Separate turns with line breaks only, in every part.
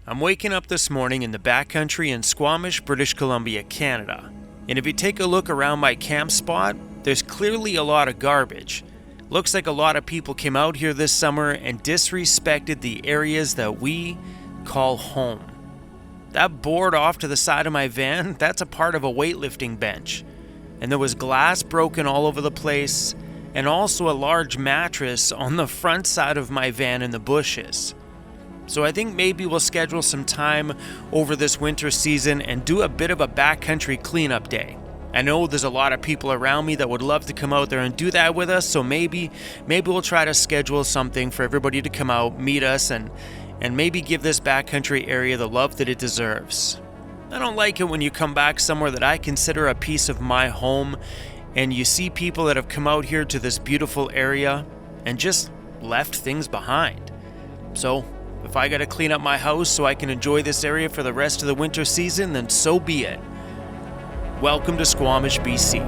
I'm waking up this morning in the backcountry in Squamish, British Columbia, Canada. And if you take a look around my camp spot, there's clearly a lot of garbage. Looks like a lot of people came out here this summer and disrespected the areas that we call home. That board off to the side of my van, that's a part of a weightlifting bench. And there was glass broken all over the place, and also a large mattress on the front side of my van in the bushes. So I think maybe we'll schedule some time over this winter season and do a bit of a backcountry cleanup day. I know there's a lot of people around me that would love to come out there and do that with us, so maybe we'll try to schedule something for everybody to come out, meet us, and maybe give this backcountry area the love that it deserves. I don't like it when you come back somewhere that I consider a piece of my home, and you see people that have come out here to this beautiful area and just left things behind. So if I gotta clean up my house so I can enjoy this area for the rest of the winter season, then so be it. Welcome to Squamish, BC.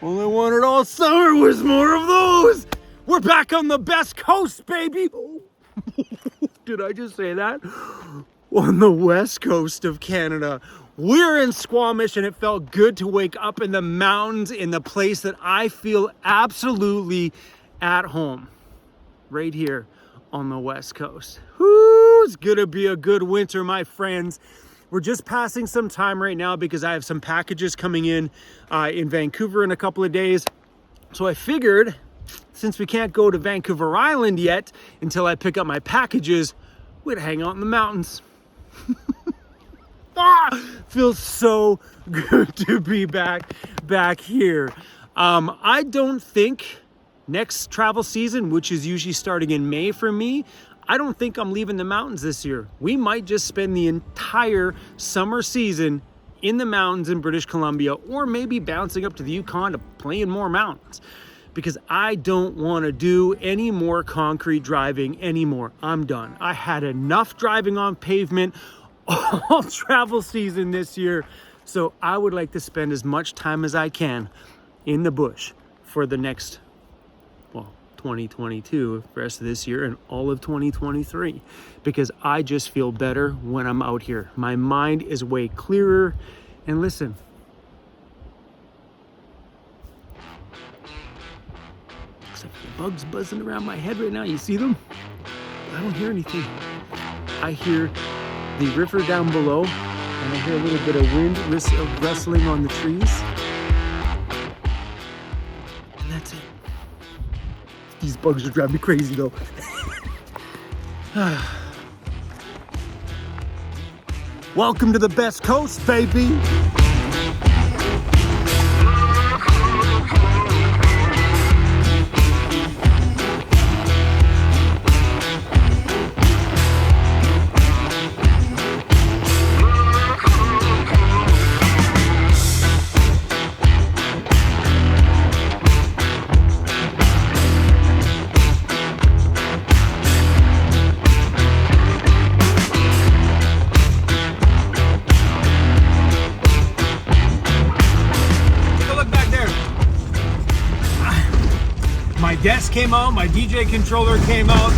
All I wanted all summer was more of those. We're back on the best coast, baby. Did I just say that? On the west coast of Canada. We're in Squamish, and it felt good to wake up in the mountains in the place that I feel absolutely at home. Right here on the west coast. Whoo, it's gonna be a good winter, my friends. We're just passing some time right now because I have some packages coming in Vancouver in a couple of days. So I figured, since we can't go to Vancouver Island yet until I pick up my packages, we'd hang out in the mountains. Feels so good to be back here. I don't think next travel season, which is usually starting in May for me, I don't think I'm leaving the mountains this year. We might just spend the entire summer season in the mountains in British Columbia, or maybe bouncing up to the Yukon to play in more mountains, because I don't want to do any more concrete driving anymore. I'm done. I had enough driving on pavement all travel season this year. So I would like to spend as much time as I can in the bush for the next, 2022, the rest of this year, and all of 2023, because I just feel better when I'm out here. My mind is way clearer. And listen, except for the bugs buzzing around my head right now, you see them? I don't hear anything. I hear the river down below, and I hear a little bit of wind rustling on the trees. And that's it. These bugs are driving me crazy though. Welcome to the best coast, baby. My desk came out, my DJ controller came out,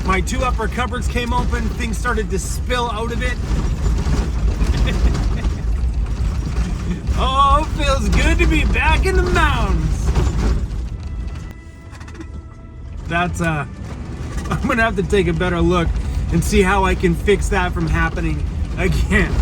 my two upper cupboards came open, things started to spill out of it. Oh, it feels good to be back in the mountains. That's, I'm gonna have to take a better look and see how I can fix that from happening again.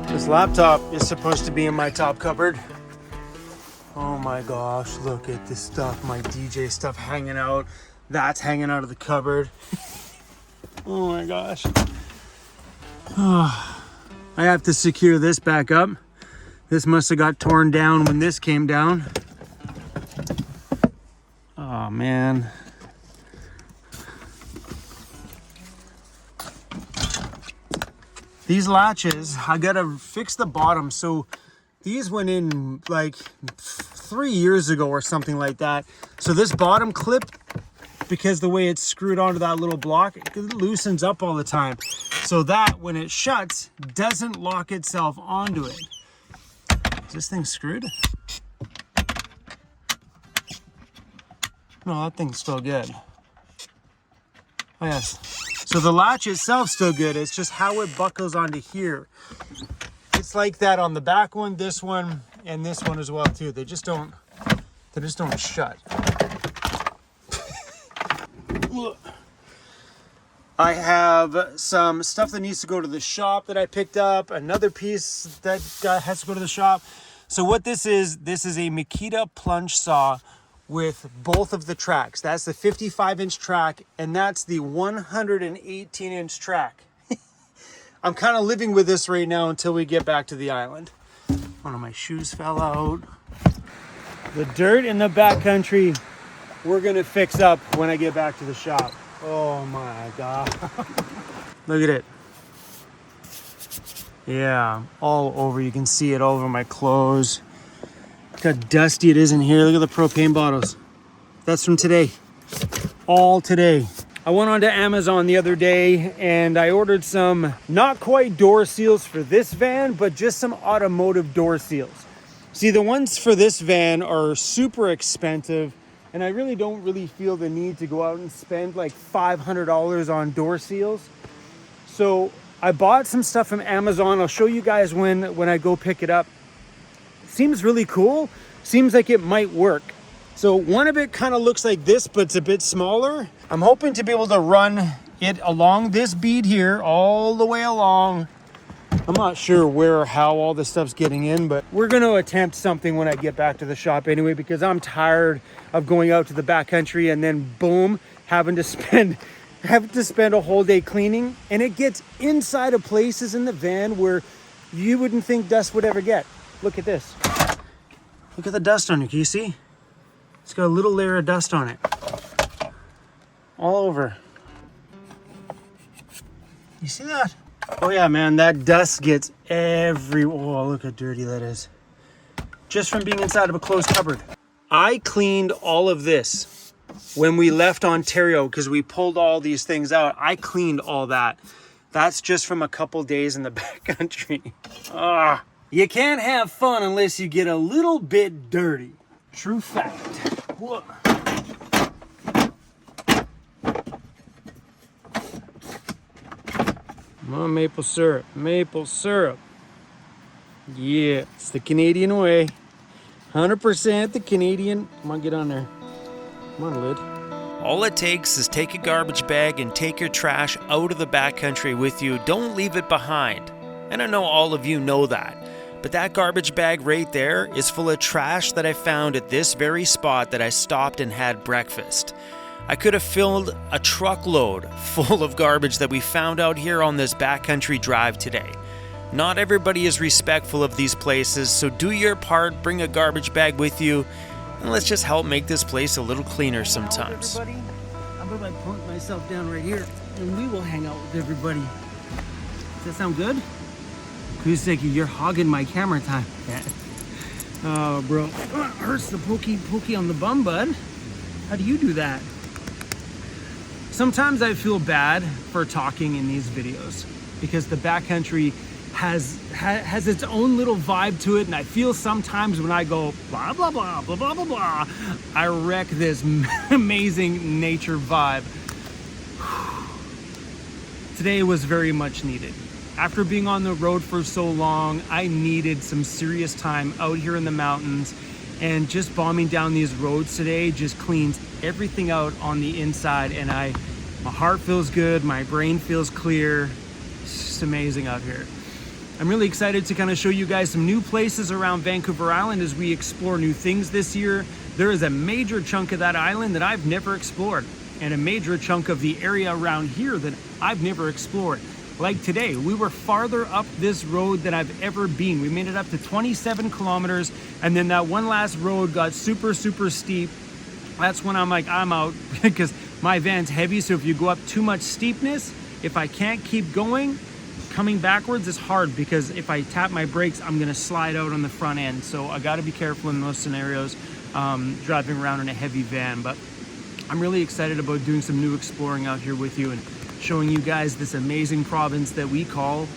This laptop is supposed to be in my top cupboard. Oh my gosh, look at this stuff, my DJ stuff hanging out. That's hanging out of the cupboard. Oh my gosh. Oh, I have to secure this back up. This must have got torn down when this came down. Oh man. These latches, I gotta fix the bottom. So these went in like 3 years ago or something like that. So this bottom clip, because the way it's screwed onto that little block, it loosens up all the time. So that when it shuts, doesn't lock itself onto it. Is this thing screwed? No, that thing's still good. Oh yes. So the latch itself's still good. It's just how it buckles onto here. It's like that on the back one, this one, and this one as well too. They just don't shut. I have some stuff that needs to go to the shop that I picked up. Another piece that has to go to the shop. So what this is a Makita plunge saw with both of the tracks. That's the 55-inch track, and that's the 118-inch track. I'm kind of living with this right now until we get back to the island. One of my shoes fell out. The dirt in the backcountry, we're gonna fix up when I get back to the shop. Oh my God. Look at it. Yeah, all over. You can see it all over my clothes. Look how dusty it is in here. Look at the propane bottles. That's from today. All today. I went onto Amazon the other day and I ordered some not quite door seals for this van, but just some automotive door seals. See, the ones for this van are super expensive, and I really don't feel the need to go out and spend like $500 on door seals. So I bought some stuff from Amazon. I'll show you guys when I go pick it up. Seems really cool. Seems like it might work. So one of it kind of looks like this, but it's a bit smaller. I'm hoping to be able to run it along this bead here, all the way along. I'm not sure where or how all this stuff's getting in, but we're going to attempt something when I get back to the shop anyway, because I'm tired of going out to the backcountry and then boom, having to spend a whole day cleaning. And it gets inside of places in the van where you wouldn't think dust would ever get. Look at this. Look at the dust on it. Can you see? It's got a little layer of dust on it. All over. You see that? Oh yeah, man, that dust gets everywhere. Oh, look how dirty that is. Just from being inside of a closed cupboard. I cleaned all of this when we left Ontario because we pulled all these things out. I cleaned all that. That's just from a couple days in the backcountry. You can't have fun unless you get a little bit dirty. True fact. Whoa. Come on, maple syrup. Maple syrup. Yeah, it's the Canadian way. 100% the Canadian. Come on, get on there. Come on, lid.
All it takes is take a garbage bag and take your trash out of the backcountry with you. Don't leave it behind. And I know all of you know that. But that garbage bag right there is full of trash that I found at this very spot that I stopped and had breakfast. I could have filled a truckload full of garbage that we found out here on this backcountry drive today. Not everybody is respectful of these places, so do your part, bring a garbage bag with you, and let's just help make this place a little cleaner sometimes.
Everybody, I'm going to put myself down right here, and we will hang out with everybody. Does that sound good? Kuseki, you're hogging my camera time. Oh, bro. Hurts the pokey on the bum, bud. How do you do that? Sometimes I feel bad for talking in these videos because the backcountry has its own little vibe to it, and I feel sometimes when I go blah blah blah blah blah blah blah, I wreck this amazing nature vibe. Today was very much needed. After being on the road for so long, I needed some serious time out here in the mountains, and just bombing down these roads today just cleans everything out on the inside, and my heart feels good, my brain feels clear. It's just amazing out here. I'm really excited to kind of show you guys some new places around Vancouver Island as we explore new things this year. There is a major chunk of that island that I've never explored, and a major chunk of the area around here that I've never explored. Like today, we were farther up this road than I've ever been. We made it up to 27 kilometers, and then that one last road got super steep. That's when I'm like, I'm out, because my van's heavy, so if you go up too much steepness, if I can't keep going, coming backwards is hard, because if I tap my brakes, I'm gonna slide out on the front end. So I gotta be careful in those scenarios, driving around in a heavy van. But I'm really excited about doing some new exploring out here with you and showing you guys this amazing province that we call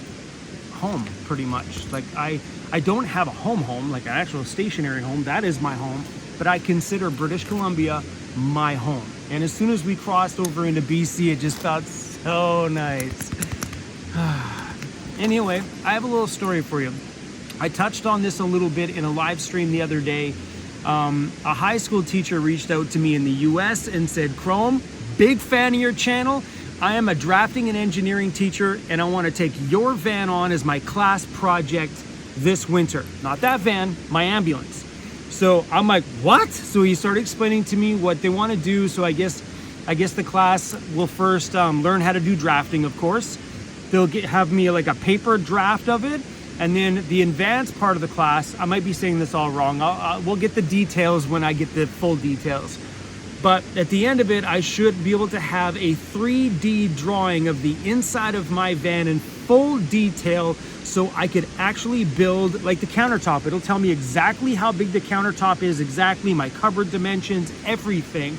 home, pretty much. Like I don't have a home, like an actual stationary home. That is my home, but I consider British Columbia my home. And as soon as we crossed over into BC, it just felt so nice. Anyway, I have a little story for you. I touched on this a little bit in a live stream the other day. A high school teacher reached out to me in the US and said, Chrome, big fan of your channel. I am a drafting and engineering teacher, and I want to take your van on as my class project this winter. Not that van, my ambulance. So I'm like, what? So he started explaining to me what they want to do. So I guess the class will first learn how to do drafting, of course. They'll have me like a paper draft of it. And then the advanced part of the class, I might be saying this all wrong. We'll get the details when I get the full details. But at the end of it, I should be able to have a 3D drawing of the inside of my van in full detail, so I could actually build like the countertop. It'll tell me exactly how big the countertop is, exactly my cupboard dimensions, everything.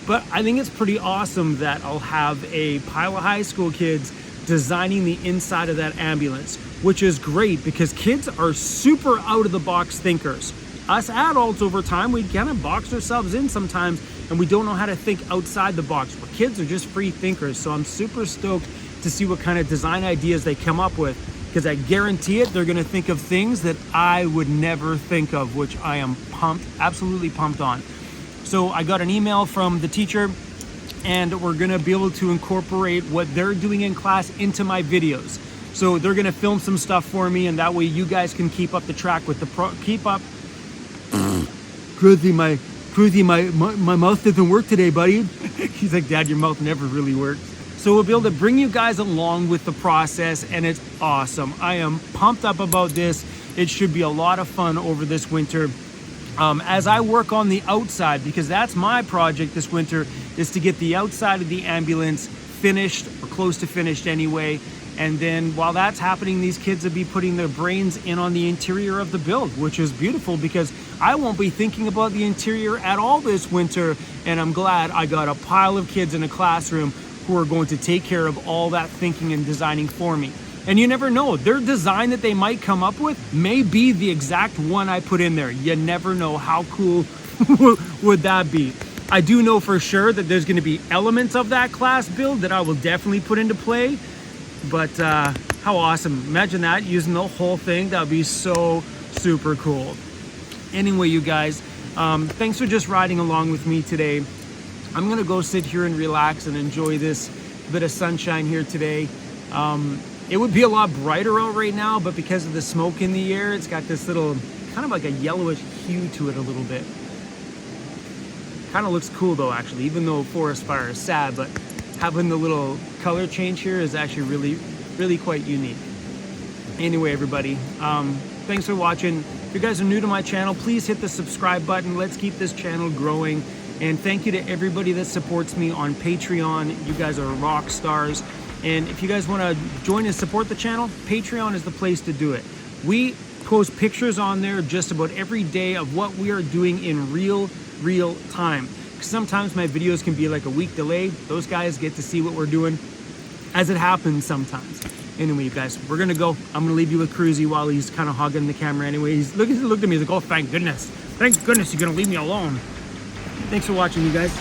But I think it's pretty awesome that I'll have a pile of high school kids designing the inside of that ambulance, which is great because kids are super out of the box thinkers. Us adults over time, we kind of box ourselves in sometimes and we don't know how to think outside the box, but kids are just free thinkers. So I'm super stoked to see what kind of design ideas they come up with, because I guarantee it, they're gonna think of things that I would never think of, which I am pumped, absolutely pumped on. So I got an email from the teacher, and we're gonna be able to incorporate what they're doing in class into my videos. So they're gonna film some stuff for me, and that way you guys can keep up the track with the Cruzy, my mouth doesn't work today, buddy. He's like, Dad, your mouth never really works. So we'll be able to bring you guys along with the process, and it's awesome. I am pumped up about this. It should be a lot of fun over this winter. As I work on the outside, because that's my project this winter, is to get the outside of the ambulance finished, or close to finished anyway. And then while that's happening, these kids will be putting their brains in on the interior of the build, which is beautiful because I won't be thinking about the interior at all this winter. And I'm glad I got a pile of kids in a classroom who are going to take care of all that thinking and designing for me. And you never know, their design that they might come up with may be the exact one I put in there. You never know. How cool would that be? I do know for sure that there's going to be elements of that class build that I will definitely put into play. But how awesome. Imagine that, using the whole thing. That would be so super cool. Anyway, you guys, thanks for just riding along with me today. I'm gonna go sit here and relax and enjoy this bit of sunshine here today. It would be a lot brighter out right now, but because of the smoke in the air, it's got this little kind of like a yellowish hue to it a little bit. Kind of looks cool though, actually, even though forest fire is sad, but having the little color change here is actually really quite unique. Anyway, everybody, thanks for watching. If you guys are new to my channel, please hit the subscribe button. Let's keep this channel growing. And thank you to everybody that supports me on Patreon. You guys are rock stars. And if you guys want to join and support the channel, Patreon is the place to do it. We post pictures on there just about every day of what we are doing in real time. Sometimes my videos can be like a week delayed. Those guys get to see what we're doing as it happens sometimes. Anyway, you guys, we're gonna go. I'm gonna leave you with Cruzy while he's kind of hogging the camera anyway. He's looked at me, he's like, oh, thank goodness you're gonna leave me alone. Thanks for watching, you guys.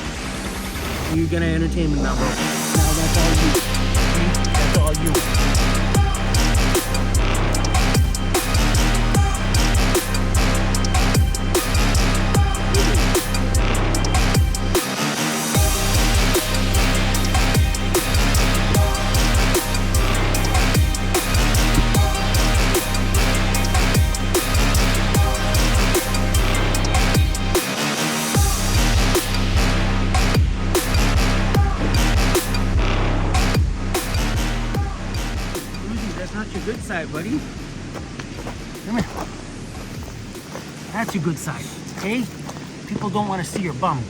You're gonna entertain me now, bro. Now that's all you. That's all you. Good side, buddy. Come here. That's your good side, okay? People don't want to see your bum.